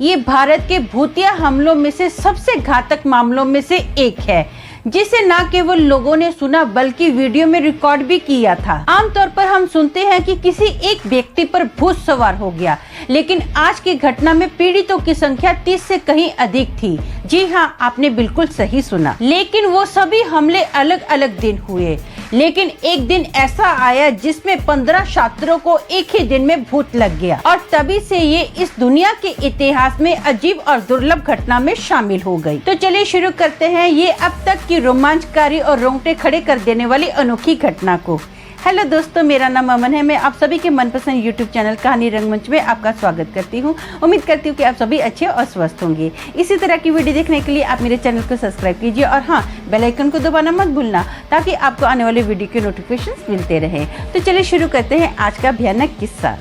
ये भारत के भूतिया हमलों में से सबसे घातक मामलों में से एक है, जिसे न केवल लोगों ने सुना बल्कि वीडियो में रिकॉर्ड भी किया था। आमतौर पर हम सुनते हैं कि किसी एक व्यक्ति पर भूत सवार हो गया, लेकिन आज की घटना में पीड़ितों की संख्या 30 से कहीं अधिक थी। जी हाँ, आपने बिल्कुल सही सुना। लेकिन वो सभी हमले अलग अलग दिन हुए, लेकिन एक दिन ऐसा आया जिसमें 15 छात्रों को एक ही दिन में भूत लग गया और तभी से ये इस दुनिया के इतिहास में अजीब और दुर्लभ घटना में शामिल हो गई। तो चलिए शुरू करते हैं ये अब तक की रोमांचकारी और रोंगटे खड़े कर देने वाली अनोखी घटना को। हेलो दोस्तों, मेरा नाम अमन है। मैं आप सभी के मनपसंद यूट्यूब चैनल कहानी रंगमंच में आपका स्वागत करती हूं। उम्मीद करती हूं कि आप सभी अच्छे और स्वस्थ होंगे। इसी तरह की वीडियो देखने के लिए आप मेरे चैनल को सब्सक्राइब कीजिए और हाँ, बेल आइकन को दबाना मत भूलना ताकि आपको आने वाले वीडियो के नोटिफिकेशंस मिलते रहे। तो चलिए शुरू करते हैं आज का भयानक किस्सा।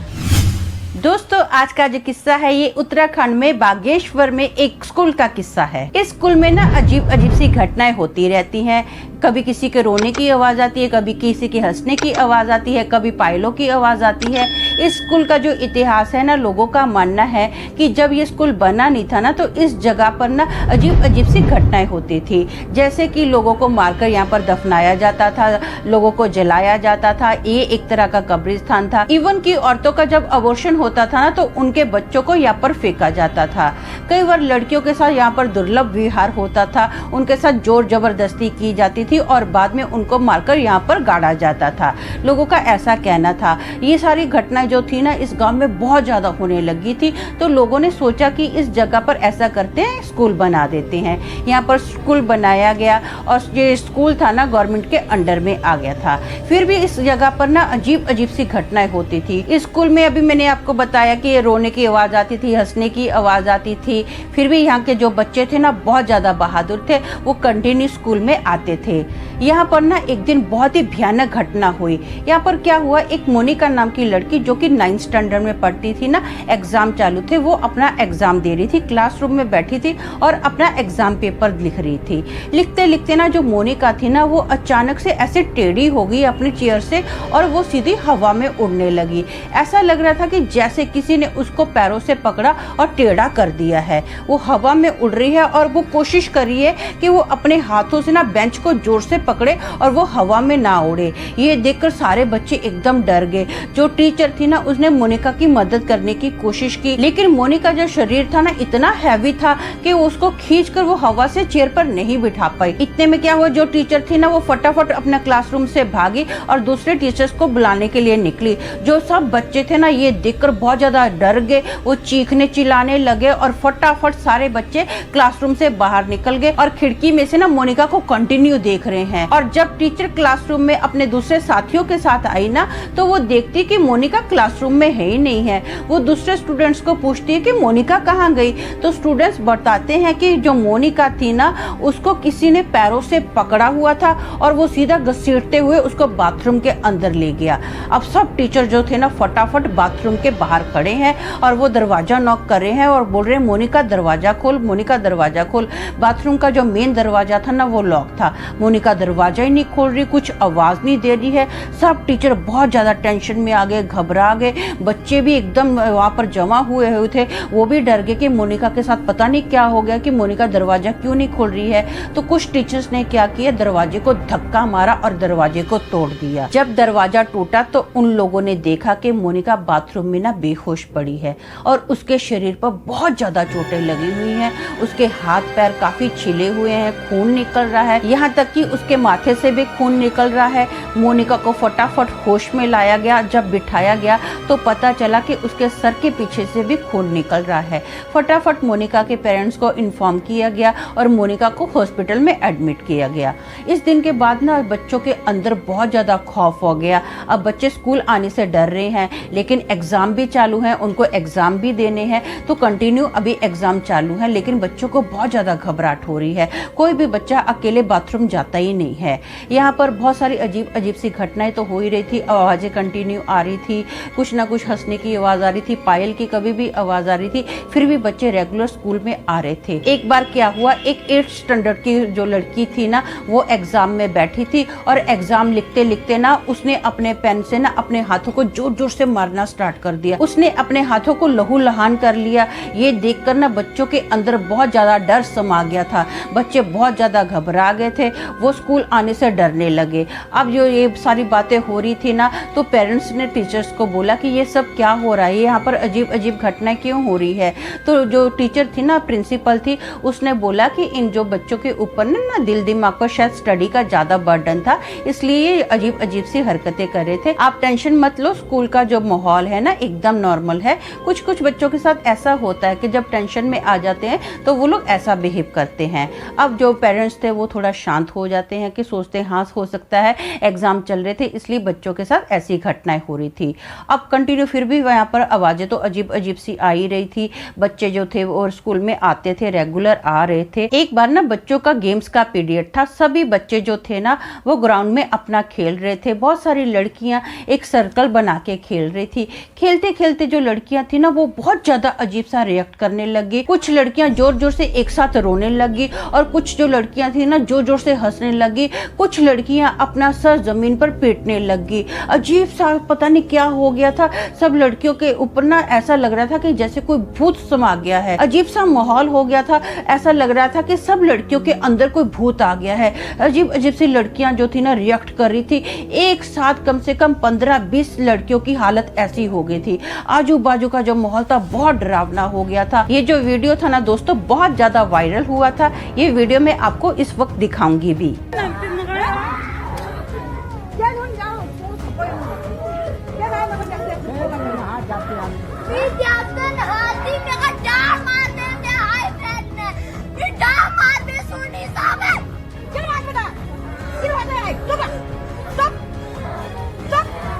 दोस्तों, आज का जो किस्सा है ये उत्तराखंड में बागेश्वर में एक स्कूल का किस्सा है। इस स्कूल में ना अजीब अजीब सी घटनाएं होती रहती हैं। कभी किसी के रोने की आवाज आती है, कभी किसी के हंसने की आवाज आती है, कभी पायलों की आवाज आती है। इस स्कूल का जो इतिहास है ना, लोगों का मानना है कि जब ये स्कूल बना नहीं था ना, तो इस जगह पर ना अजीब अजीब सी घटनाएं होती थी। जैसे कि लोगों को मारकर यहाँ पर दफनाया जाता था, लोगों को जलाया जाता था। ये एक तरह का कब्रिस्तान था। इवन की औरतों का जब अबॉर्शन होता था ना, तो उनके बच्चों को यहाँ पर फेंका जाता था। कई बार लड़कियों के साथ यहाँ पर दुर्लभ व्यवहार होता था, उनके साथ जोर जबरदस्ती की जाती थी और बाद में उनको मारकर यहाँ पर गाड़ा जाता था। लोगों का ऐसा कहना था। ये सारी घटनाएं जो थी ना, इस गांव में बहुत ज्यादा होने लगी थी। तो लोगों ने सोचा कि इस जगह पर ऐसा करते हैं, स्कूल बना देते हैं। यहाँ पर स्कूल बनाया गया और ये स्कूल था ना, गवर्नमेंट के अंडर में आ गया था। फिर भी इस जगह पर ना अजीब अजीब सी घटनाएं होती थी। इस स्कूल में अभी मैंने आपको बताया कि रोने की आवाज आती थी, हंसने की आवाज आती थी। फिर भी यहाँ के जो बच्चे थे ना, बहुत ज्यादा बहादुर थे, वो कंटिन्यू स्कूल में आते थे। यहाँ पर ना एक दिन बहुत ही भयानक घटना हुई। यहाँ पर क्या हुआ, एक मोनिका नाम की लड़की जो कि 9th स्टैंडर्ड में पढ़ती थी ना, एग्जाम चालू थे, वो अपना एग्जाम दे रही थी। क्लासरूम में बैठी थी और अपना एग्जाम पेपर लिख रही थी। लिखते लिखते ना जो मोनिका थी ना, वो अचानक से ऐसे टेढ़ी हो गई अपनी चेयर से और वो सीधी हवा में उड़ने लगी। ऐसा लग रहा था कि जैसे किसी ने उसको पैरों से पकड़ा और टेढ़ा कर दिया है। वो हवा में उड़ रही है और वो कोशिश कर रही है कि वो अपने हाथों से ना बेंच को जोर से पकड़े और वो हवा में ना उड़े। ये देखकर सारे बच्चे एकदम डर गए। जो टीचर थी ना, उसने मोनिका की मदद करने की कोशिश की, लेकिन मोनिका जो शरीर था ना, इतना हैवी था कि उसको खींचकर वो हवा से चेयर पर नहीं बिठा पाई। इतने में क्या हुआ, जो टीचर थी ना, वो फटाफट अपने क्लासरूम से भागी और दूसरे टीचर्स को बुलाने के लिए निकली। जो सब बच्चे थे ना, ये देखकर बहुत ज्यादा डर गए। वो चीखने चिल्लाने लगे और फटाफट सारे बच्चे क्लासरूम से बाहर निकल गए और खिड़की में से ना मोनिका को कंटिन्यू देख रहे हैं। और जब टीचर क्लासरूम में अपने दूसरे साथियों के साथ आई ना, तो वो देखती कि मोनिका क्लासरूम में है ही नहीं है। वो दूसरे स्टूडेंट्स को पूछती है कि मोनिका कहाँ गई। तो स्टूडेंट्स बताते हैं कि जो मोनिका थी ना, उसको किसी ने पैरों से पकड़ा हुआ था और वो सीधा घसीटते हुए उसको बाथरूम के अंदर ले गया। अब सब टीचर जो थे ना, फटाफट बाथरूम के बाहर खड़े हैं और वो दरवाजा नॉक कर रहे हैं और बोल रहे हैं, मोनिका दरवाजा खोल, मोनिका दरवाजा खोल। बाथरूम का जो मेन दरवाजा था ना, वो लॉक था। मोनिका दरवाजा ही नहीं खोल रही, कुछ आवाज नहीं दे रही है। सब टीचर बहुत ज्यादा टेंशन में आ गए, घबरा गए। बच्चे भी एकदम वहां पर जमा हुए थे, वो भी डर गए कि मोनिका के साथ पता नहीं क्या हो गया, कि मोनिका दरवाजा क्यों नहीं खोल रही है। तो कुछ टीचर्स ने क्या किया, दरवाजे को धक्का मारा और दरवाजे को तोड़ दिया। जब दरवाजा टूटा तो उन लोगों ने देखा कि मोनिका बाथरूम में ना बेहोश पड़ी है और उसके शरीर पर बहुत ज्यादा चोटें लगी हुई हैं। उसके हाथ पैर काफी छिले हुए हैं, खून निकल रहा है, यहाँ तक कि उसके माथे से भी खून निकल रहा है। मोनिका को फटाफट होश में लाया गया। जब बिठाया गया तो पता चला कि उसके सर के पीछे से भी खून निकल रहा है। फटाफट मोनिका के पेरेंट्स को इन्फॉर्म किया गया और मोनिका को हॉस्पिटल में एडमिट किया गया। इस दिन के बाद ना बच्चों के अंदर बहुत ज्यादा खौफ हो गया। अब बच्चे स्कूल आने से डर रहे हैं, लेकिन एग्जाम भी चालू है, उनको एग्जाम भी देने हैं। तो कंटिन्यू अभी एग्जाम चालू है, लेकिन बच्चों को बहुत ज्यादा घबराहट हो रही है। कोई भी बच्चा अकेले बाथरूम जा जाता ही नहीं है। यहाँ पर बहुत सारी अजीब अजीब सी घटनाएं तो हो ही रही थी, आवाज़ें कंटिन्यू आ रही थी, कुछ ना कुछ हंसने की आवाज़ आ रही थी, पायल की कभी भी आवाज़ आ रही थी, फिर भी बच्चे रेगुलर स्कूल में आ रहे थे। एक बार क्या हुआ, एक 8th स्टैंडर्ड की जो लड़की थी ना, वो एग्जाम में बैठी थी और एग्जाम लिखते लिखते ना उसने अपने पेन से ना अपने हाथों को जोर जोर से मारना स्टार्ट कर दिया। उसने अपने हाथों को लहूलुहान कर लिया। ये देखकर ना बच्चों के अंदर बहुत ज्यादा डर समा गया था। बच्चे बहुत ज्यादा घबरा गए थे, वो स्कूल आने से डरने लगे। अब जो ये सारी बातें हो रही थी ना, तो पेरेंट्स ने टीचर्स को बोला कि ये सब क्या हो रहा है, यहाँ पर अजीब अजीब घटनाएं क्यों हो रही है। तो जो टीचर थी ना, प्रिंसिपल थी, उसने बोला कि इन जो बच्चों के ऊपर ना दिल दिमाग पर शायद स्टडी का ज्यादा बर्डन था, इसलिए ये अजीब अजीब सी हरकतें कर रहे थे। आप टेंशन मत लो, स्कूल का जो माहौल है ना एकदम नॉर्मल है। कुछ कुछ बच्चों के साथ ऐसा होता है कि जब टेंशन में आ जाते हैं तो वो लोग ऐसा बिहेव करते हैं। अब जो पेरेंट्स थे वो थोड़ा शांत हो जाते हैं कि सोचते हैं हाँ हो सकता है एग्जाम चल रहे थे इसलिए बच्चों के साथ ऐसी घटनाएं हो रही थी। अब कंटिन्यू फिर भी वहाँ पर आवाजें तो अजीब अजीब सी आ ही रही थी। बच्चे जो थे वो स्कूल में आते थे, रेगुलर आ रहे थे। एक बार ना बच्चों का गेम्स का पीरियड था, सभी बच्चे जो थे ना वो ग्राउंड में अपना खेल रहे थे। बहुत सारी लड़कियां एक सर्कल बना के खेल रही थी। खेलते खेलते जो लड़कियां थी ना वो बहुत ज्यादा अजीब सा रिएक्ट करने लगी। कुछ लड़कियां जोर जोर से एक साथ रोने लगी और कुछ जो लड़कियां थी ना जोर जोर से हंसने लगी। कुछ लड़कियां अपना सर जमीन पर पीटने लगी। अजीब सा पता नहीं क्या हो गया था, सब लड़कियों के ऊपर ना ऐसा लग रहा था कि जैसे कोई भूत समा गया है। अजीब सा माहौल हो गया था, ऐसा लग रहा था कि सब लड़कियों के अंदर कोई भूत आ गया है। अजीब अजीब सी लड़कियां जो थी ना रिएक्ट कर रही थी। एक साथ कम से कम 15-20 लड़कियों की हालत ऐसी हो गई थी। आजू बाजू का जो माहौल था बहुत डरावना हो गया था। ये जो वीडियो था ना दोस्तों बहुत ज्यादा वायरल हुआ था। ये वीडियो मैं आपको इस वक्त दिखाऊंगी भी।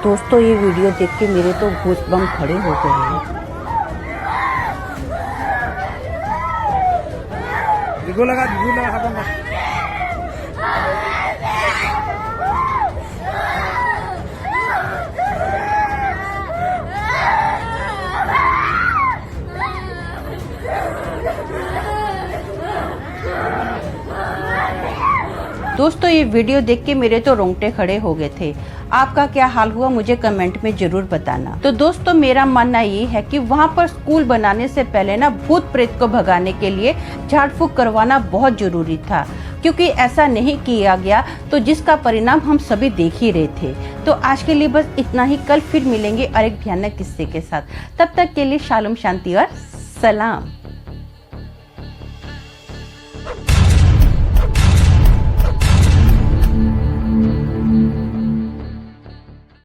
दोस्तों ये वीडियो देख के मेरे तो गूज़बम्प खड़े हो गए हैं। दोस्तों ये वीडियो देख के मेरे तो रोंगटे खड़े हो गए थे। आपका क्या हाल हुआ मुझे कमेंट में जरूर बताना। तो दोस्तों मेरा मानना ये है कि वहाँ पर स्कूल बनाने से पहले ना भूत प्रेत को भगाने के लिए झाड़ फूक करवाना बहुत जरूरी था, क्योंकि ऐसा नहीं किया गया तो जिसका परिणाम हम सभी देख ही रहे थे। तो आज के लिए बस इतना ही, कल फिर मिलेंगे और एक भयानक किस्से के साथ। तब तक के लिए शालोम, शांति और सलाम।